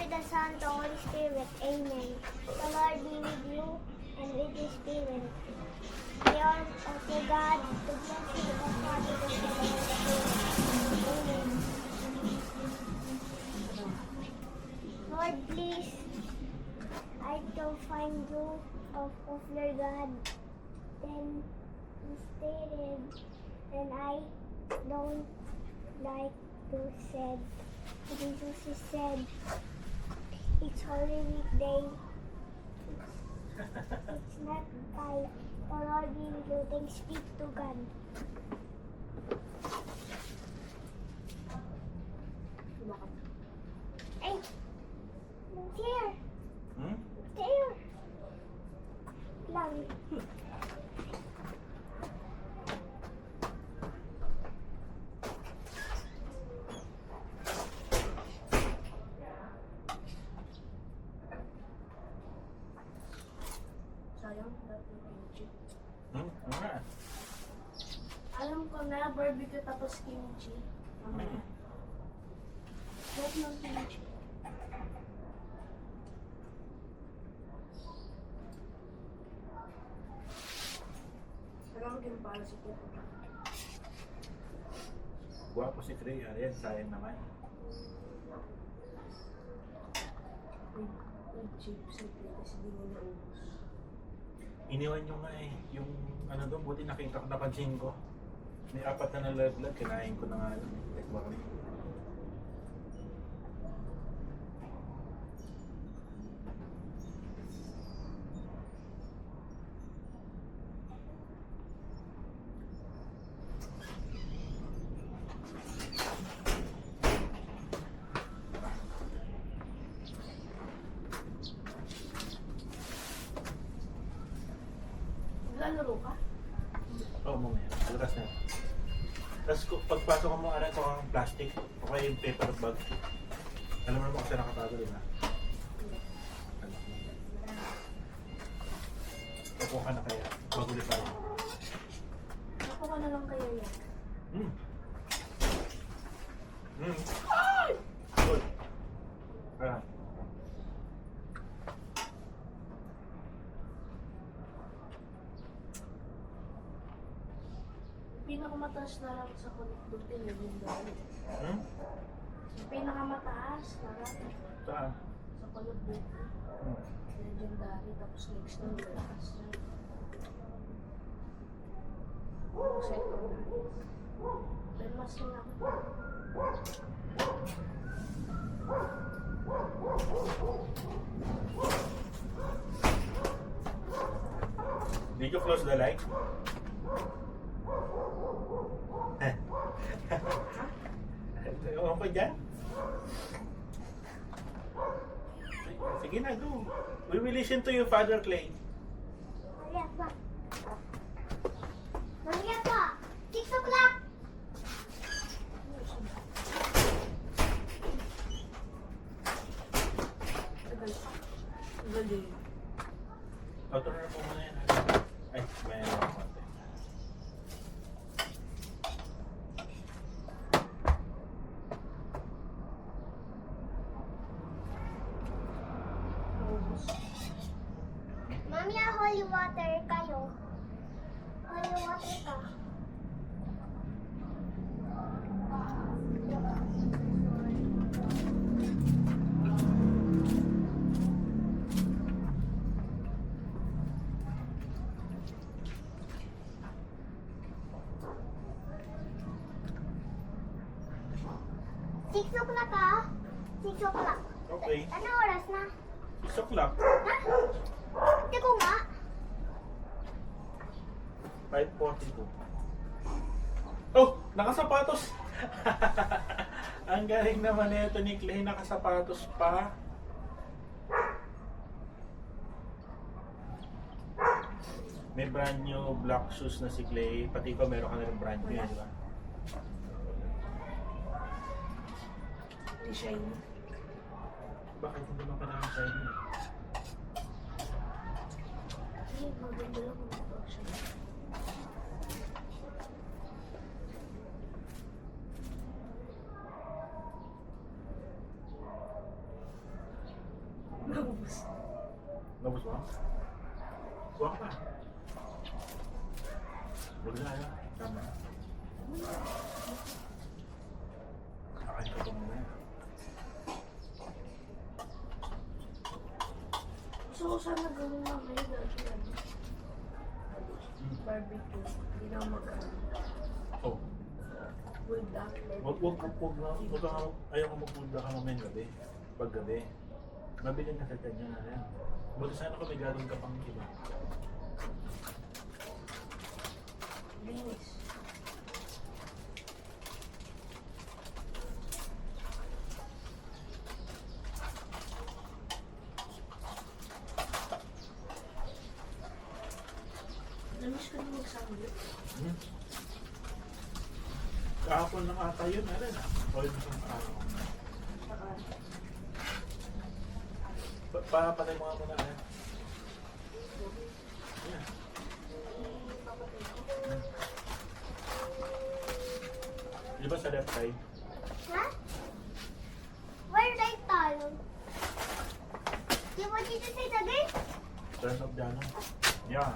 with the Son, the Holy Spirit. Amen. The Lord be with you and with your spirit. May all of God, the blessing of the Father, the Son, and the Holy Spirit. Amen. Lord, please, I don't find you of your God. Then you stated, and I don't like to said. Jesus said, it's Holy Week day. It's not by the Lord be with you. Then speak to God. Hey, it's here. It's here. Lang. Sayang, dapat kimchi. Nga. Alam ko na, barbecue tapos kimchi. Dapat ng kimchi. Alam ko para si Kuko. Guwapo si Trey. Ayan, sayang naman. With chips at lettuce, hindi mo naubos. Iniwan nyo nga eh. Yung ano doon, buti nakita ko, napansin ko. May 4 na nalaglag, kinain ko na nga lang. Like, bakit? Lalaro ka? Oo, mamaya. Lakas na. Tapos pagpasok mo aray ko ang plastic o kaya yung paper bag. Alam mo naman kung saan nakatago, di ba? Upo ka na kaya. Magulit pa rin. Ako ka na lang kayo yan. Hmm. Hmm. Good. Ah. Pinakamataas na lang sa kulot yun yung dahil. Hmm? Pinakamataas na lang Saan? sa kulot dito. Hmm. Legendary, tapos next na mataas na. Secondary. Then mas na lang. Did you close the light? Ewan ko dyan. Sige na, go. We will listen to you, Father Clay. Maria pa. Maria pa. 6 o'clock. Tagal pa. Tagal din. Outro na po muna yan. Ay, may ano ako konti. Naubos. Mami, holy water kayo. Holy water ka. Six o'clock ka? 6 o'clock. Okay. Ano oras na? 6 o'clock. Ha? Hindi ko nga. 5:42. Oh! Nakasapatos! Ang galing naman nito ni Clay. Nakasapatos pa. May brand new black shoes na si Clay. Pati ko meron ka na rin brand new, di ba? Di shiny. Bakit hindi naman pa namin sa'yo niya? Ay, maganda lang kung ito siya. Buwang? Buwang pa. Huwag na yun. Tama. Kakain ka pa muna. Gusto ko sana gawin na kayo dati ano. Barbecue. Hindi na magkano. Oh. With that. Huwag na. Ayaw ko magpunta ka mamayang gabi. Pag gabi. Mabiling na sa kanya na yan. Buti sana kung may gagawin ka pang iba. Linis. Namiss ko na magsamlit. Hmm. Kahapon lang ata yun. Ano na? O yun isang araw. Saka, Papatay mo nga muna. Yan. papatay ko. Di ba sa left side? Ha? Where right tayo? You want you to say it again? Turn off dyan. Yan.